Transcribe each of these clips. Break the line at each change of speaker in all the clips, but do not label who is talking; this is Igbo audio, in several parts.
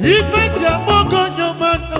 Even Jamogo Nyoman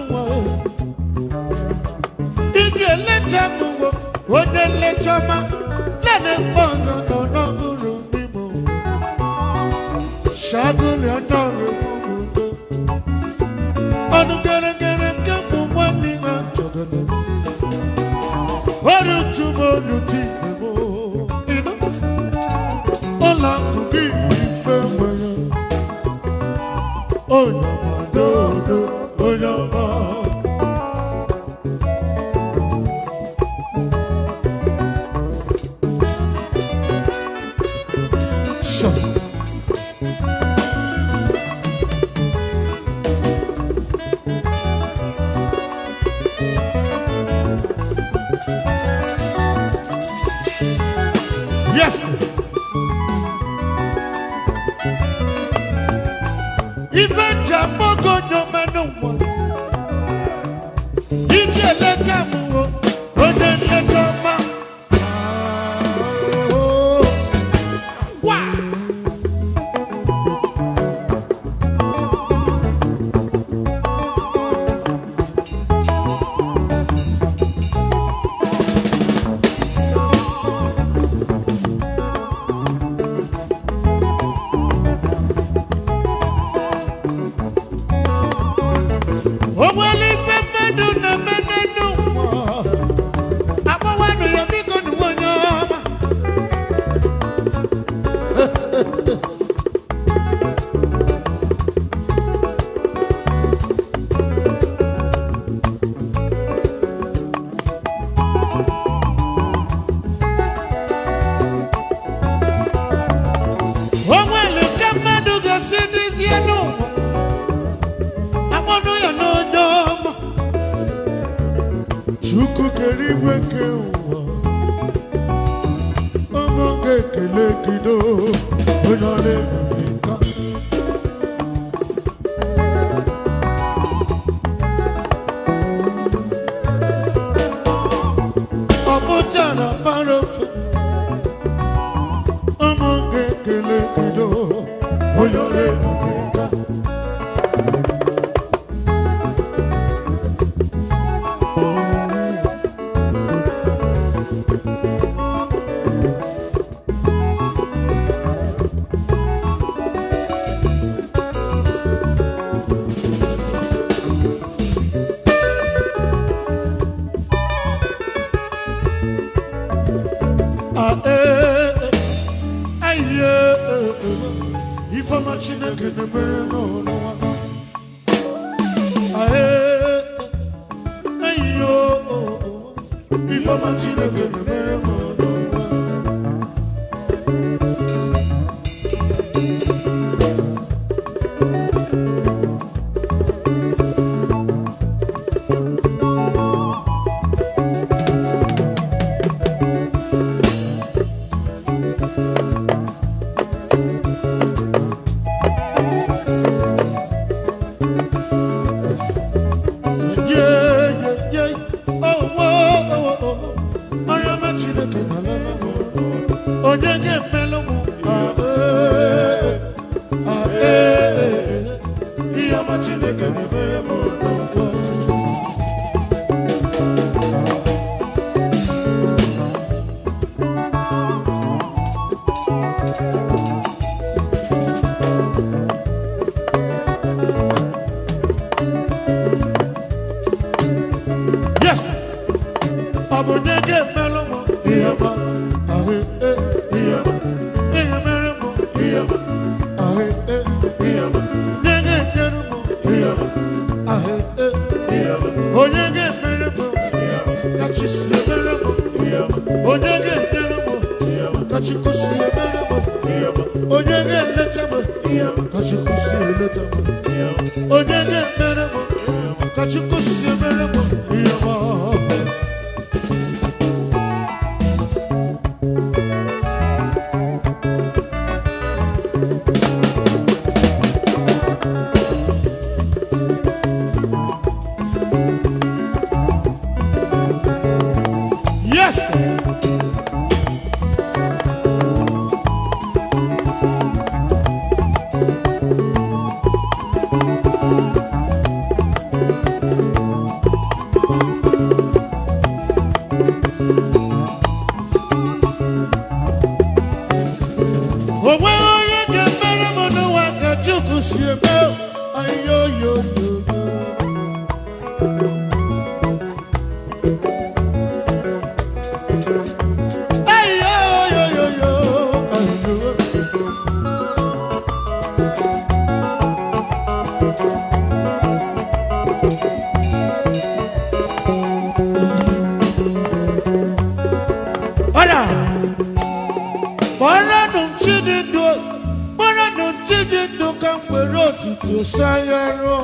to Sayaro,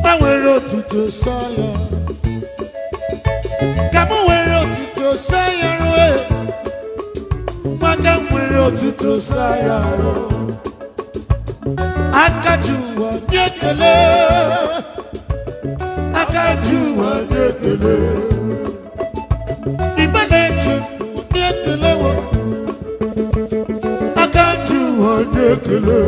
I will to Sayaro. Come away to Sayaro, Magam will to Sayaro. I got you a dekele, I got you a dekele. Ibanation, dekele, I got you a dekele.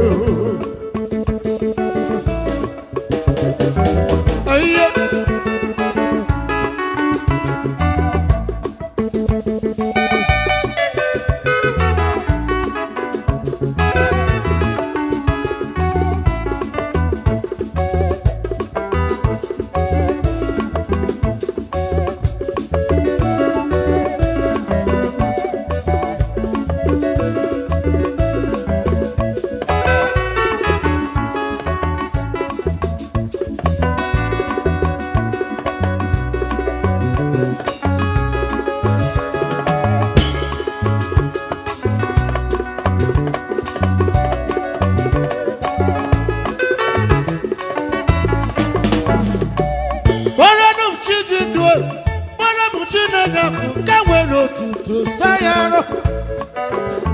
To Sayaro,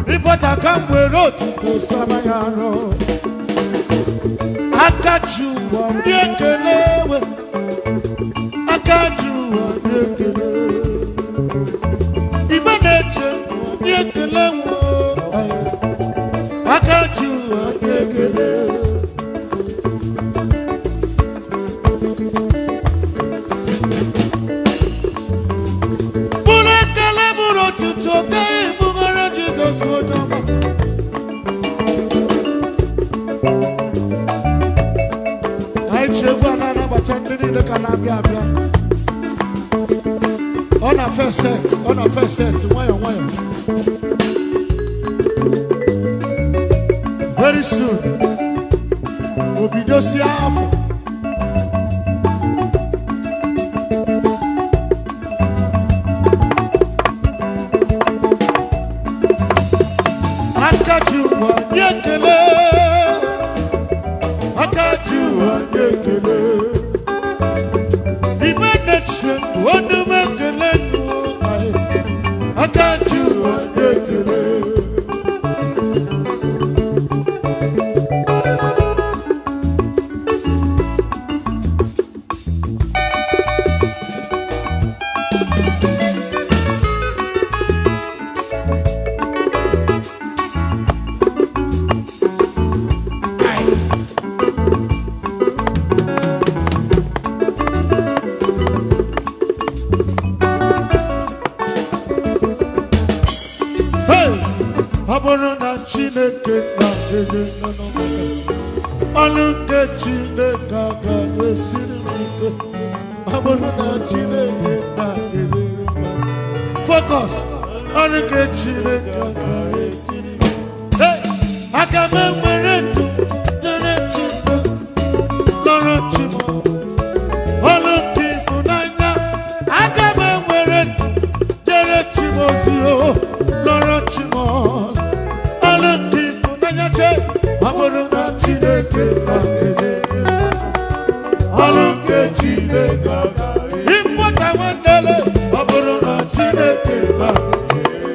Ibota Cambuero to Samayaro. I got you on Yakele, I got you on Yakele. Ibanation, Yakele, I got you on Yakele. On a first set, wire. Very soon, Obidosia Afo. I got you on Yakele. I got you on Yakele. What do make a little? I got you on the Aborona Chineke na ede no Aluke Chineke ga esiri Aborona Chineke na ede. Focus. Aluke Chineke ga esiri. Hey, akame mweretu tere chiko loro chimo. Aluke funanya akame mweretu tere chimo zio loro chimo. Aborona Chineke na ede. Aluke Chineke ga ede. Impota wandele. Aborona Chineke na ede.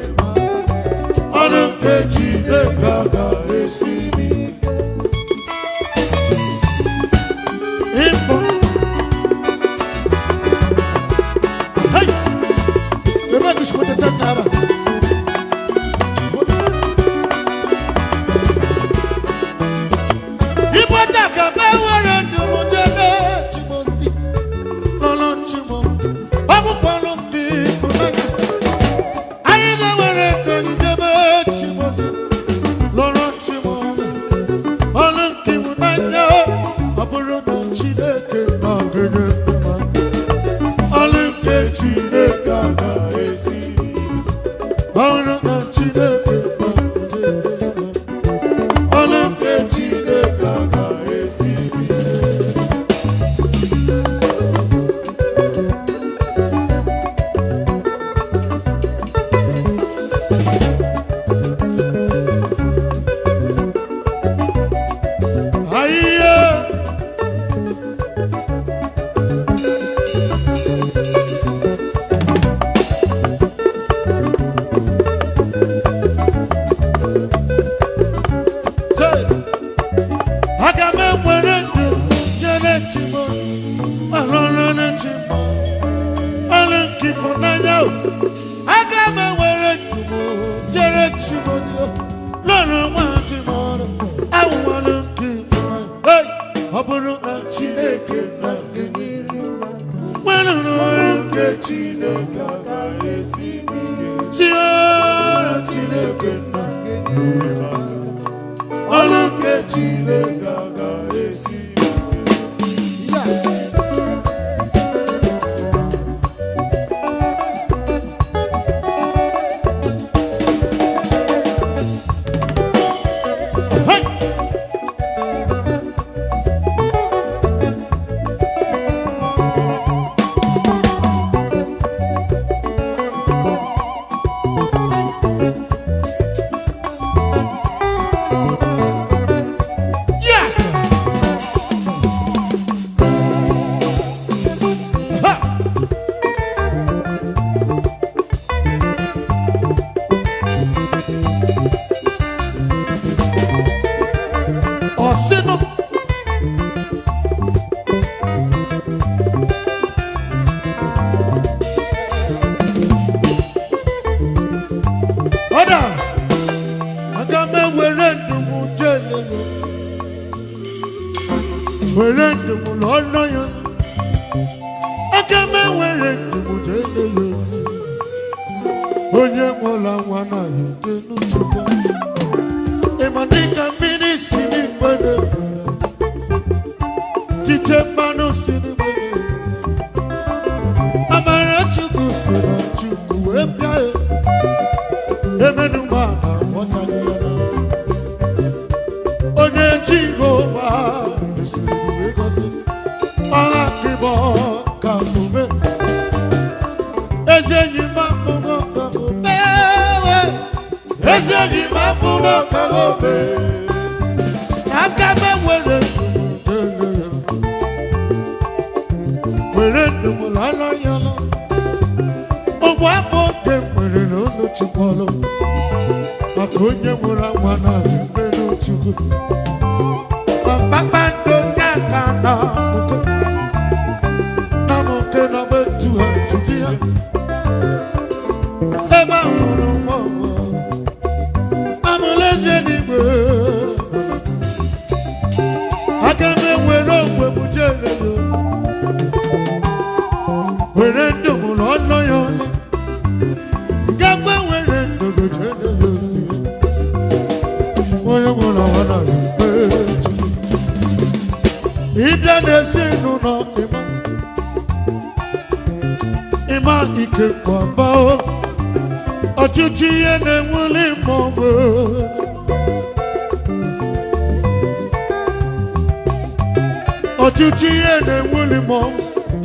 Aluke Chineke ga esiri. Impo. Hey. Ebe kushkote tanara. Lord, chimo, alone chimo, alone kifo na yao. Aga me were chimo, jere chimo dio, lolo wa chimo, awu alone kifo. Hey, aburu na Chineke na gini, wano ke Chineke ga esi ni, siara Chineke na gini, alone ke Chineke ga esi.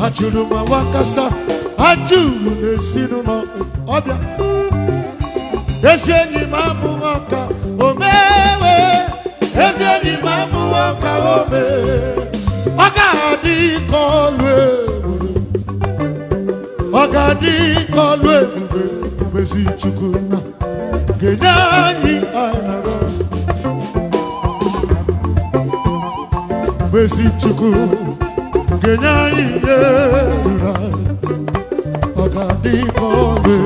Achuru ma wakasa, achuru nesinu ma obia. Esenyi ma buwaka omewe, esenyi ma buwaka ome. Ogadi kolwe, ogadi kolwe, besi chukuna, kenyanyi anaga. Besi chukuna. Kenyanyi yera, ogadi kole,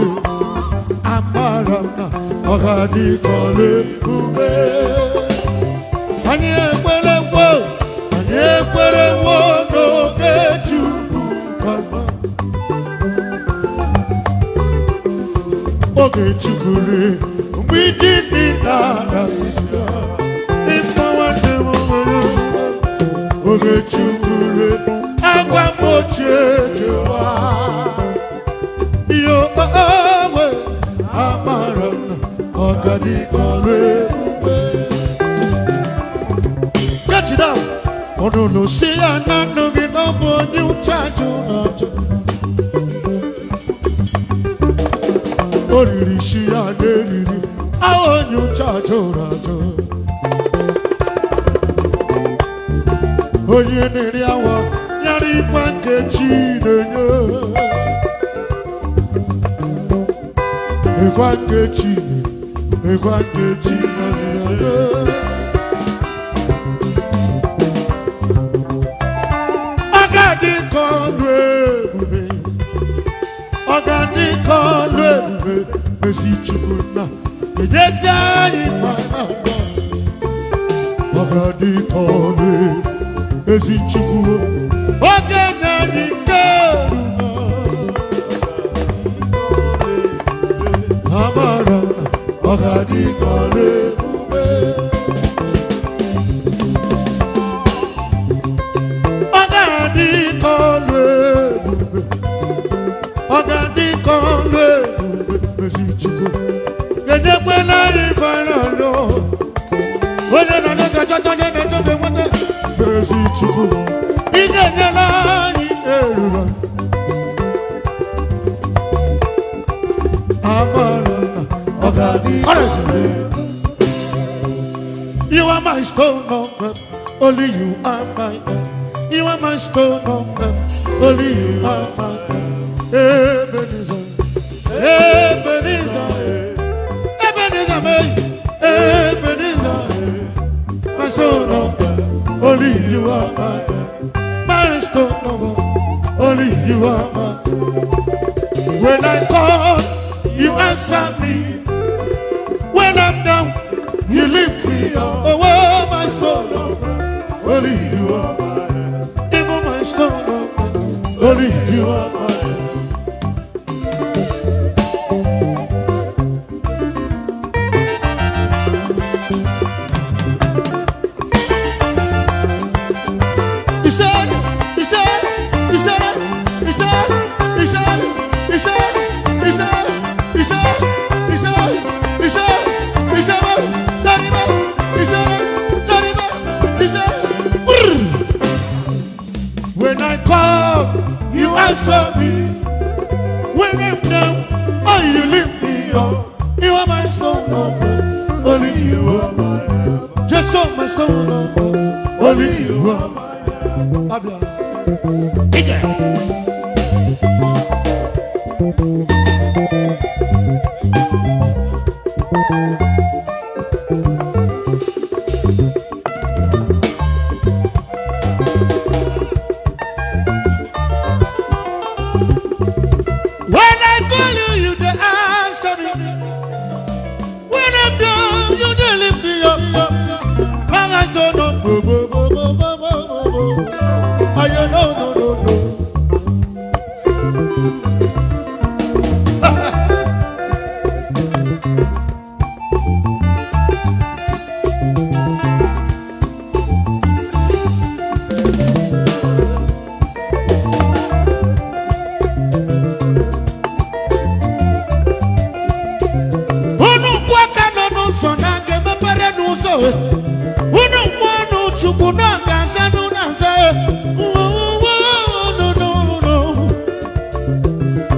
amarana, ogadi kole ube. Anye kwere wo no gechu kama. Ogechu kure, mwidi na sisa. Ima wande mwenye, ogechu kure. Agua moche wa yo awe amarana ogadi kole ube. Get it down. Oh no see anano gino bonyu chajo najo. Oriri shi aderiri awonyu chajo najo. Oye niri awa Yari panke chinenyo, ekwanke chinenyo. You are my stone of help, only you are my help. You are my stone of help, only you are my help. Ebenezer, Ebenezer, Ebenezer, Ebenezer, my stone of help, only you are my help. My stone of help, only you are my help. When I call, you answer me. When I'm down, you lift me up. Oh, my stone of help, only you are my help. Even my stone of help, only you are my help. When I call, you answer me. When I'm down, oh, you lift me up. You are my stone of help, only you are my help. Just so my stone of help, only you are my help.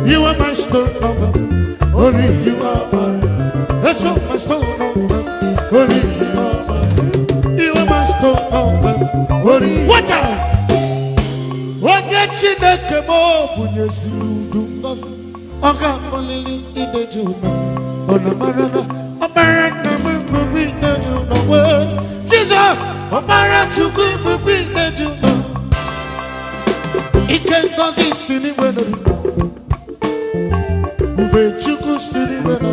You are my stone of help, only you are my help. That's all my stone of help, only you are my help. You are my stone of help, only what time? What get you the cabo when you see you do nothing? I got only in the Juna, on the Marana, a Marana, we the Juna. Jesus, a Marana, we the Juna. It can't cause this silly weather. Chuku city when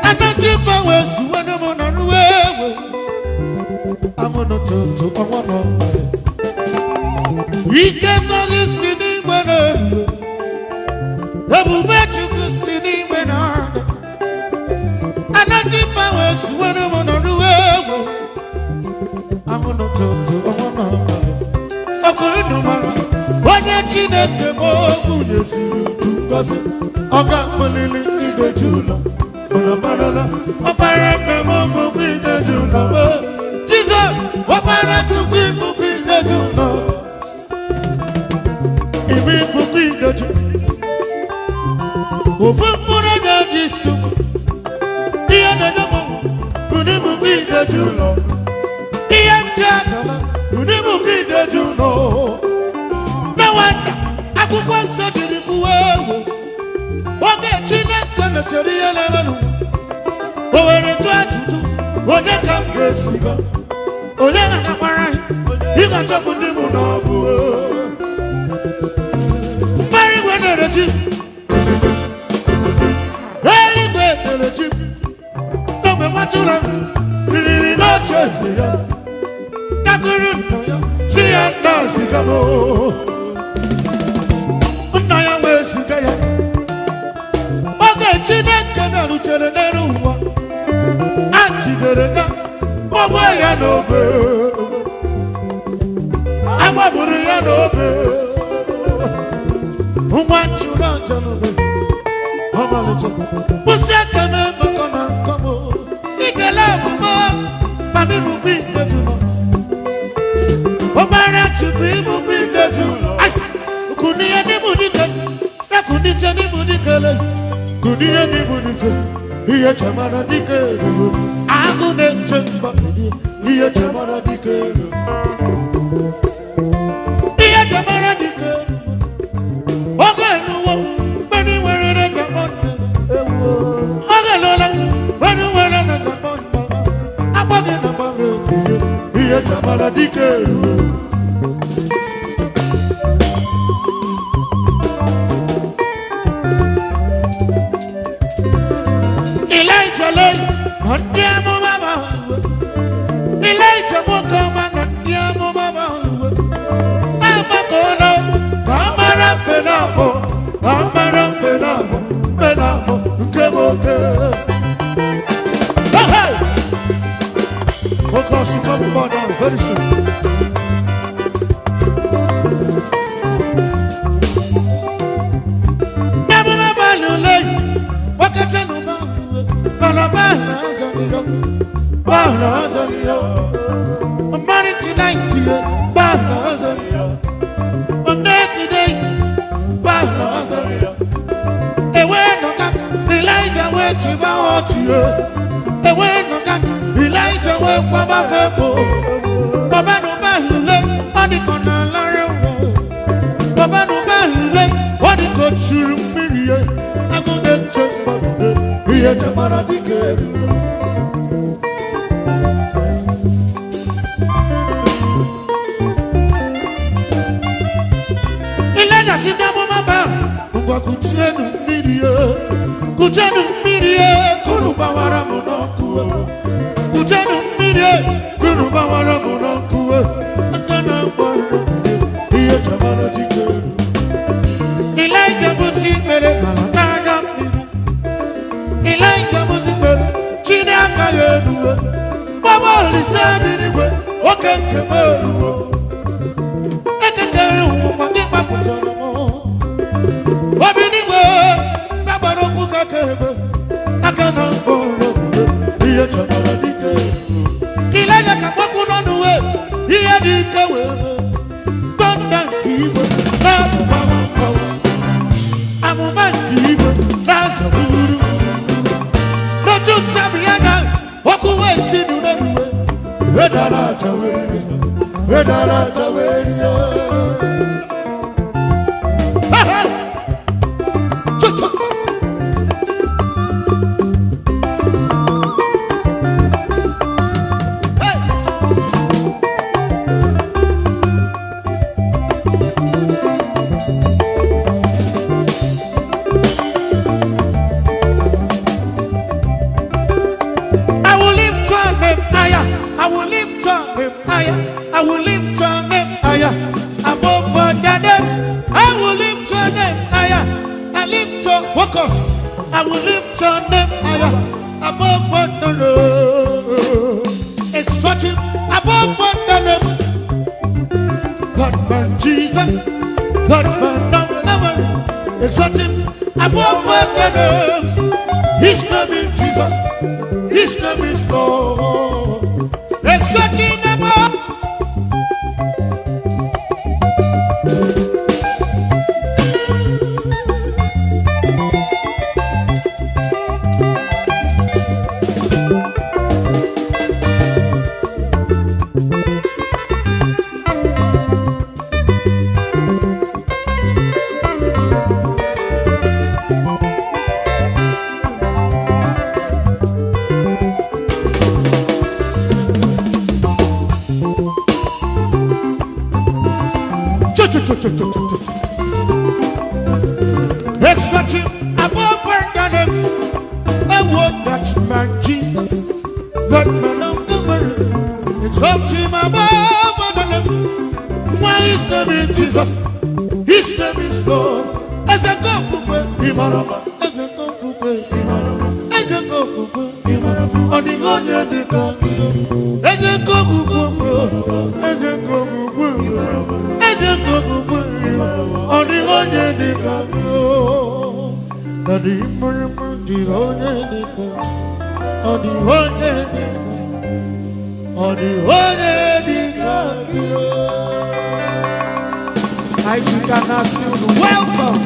I don't give away when I'm on the way. I'm on a turtle, I want to. We can go this city when I will bet you to city when I don't give away when I'm on the way. I'm on a turtle, I want to. Okay, no matter what you need to go, you see. Oga Molili in the Jula, on a banana, a parrot, in the Jula. Jesus, what parrot to be book in the Jula? He be book in the Jula. Over Muraga Jisu, he had a double, who did book in the Jula. He had Jagala, who did book in the Jula. No wonder, I could find such a the Cheria level. Over the judge, or they come to Suga. Oh, yeah, I'm right. You got up with him. chip. Eligwe dele chip. No me watula. Biri no chase ya. Kakuru no ya. See ya dance kamo. Unaya we sikaya. Oge Chineke me ruchere neruwa. Achiderega. Bobo ya nobe. Ababuru ya nobe. Umachura janobe. Omalicha. Museke me makona kamo. Ikele mama. Mami mubi dejuno. Omara chupi mubi dejuno. Kuniya ni mudike. Kuniya ni mudikele. Kuniya ni mudike. Iye chamara dike. Agune chemba. Iye chamara dike. Iye chamara dike. Oge nuwo. Beni were jamonde. Oge lola. Beni were na jamonde. Aboge na bange. Iye chamara dike. Andiamo mama, Elijah Mokama, andiamo mama. Amakono, kamara penamo, kemoke. Hey, focus, come on now, very soon. Namu mama lule, wakatenu mama, balabala. I'm married tonight, I'm there today, away no cat, Elijah wait to watch you. Away no cat, Elijah wait for my family. Baba no balule, money gonna learn. Baba no balule, what it got you million. I go to check my here to Maradike. Sidamo maba, ungwa kuchenu mirie, kuruba wara monokuwe. Kuchenu mirie, kuruba wara monokuwe. Akana mwara mirie, iye chamana jike. Elijah busi mere kalatanya mirie. Elijah busi mere, chine akayenuwe. Baba lisa miriwe, okeke meruwe. Ekekere uwa kipa kuchana. Akana bolo, iye chamala dike. Kilaya kapaku nonuwe, iye dike we. Konda kiwe, na mama. Amuma kiwe, na saburu. No chuta biyaga, okuwe sinu nenuwe. Wedala chaweri. I will lift your name higher above all the names. I will lift your name higher. I lift your focus. I will lift your name higher above all the names. Exalt him above all the names. God man Jesus, God man number. Exalt him above all the names. His name is Jesus. His name is Lord. Exalt him above. man Jesus, that man of the world. Exalt him above other name. Why his name is Jesus? His name is Lord. As a go, Imarama. As a go, Imarama. As a go, Imarama. On the one you did not. As a go, as a go, as a go, on the one you did not. That the Imarama, the one you did not. On the one you did not. On the one you did not. I think I'm not soon. Welcome.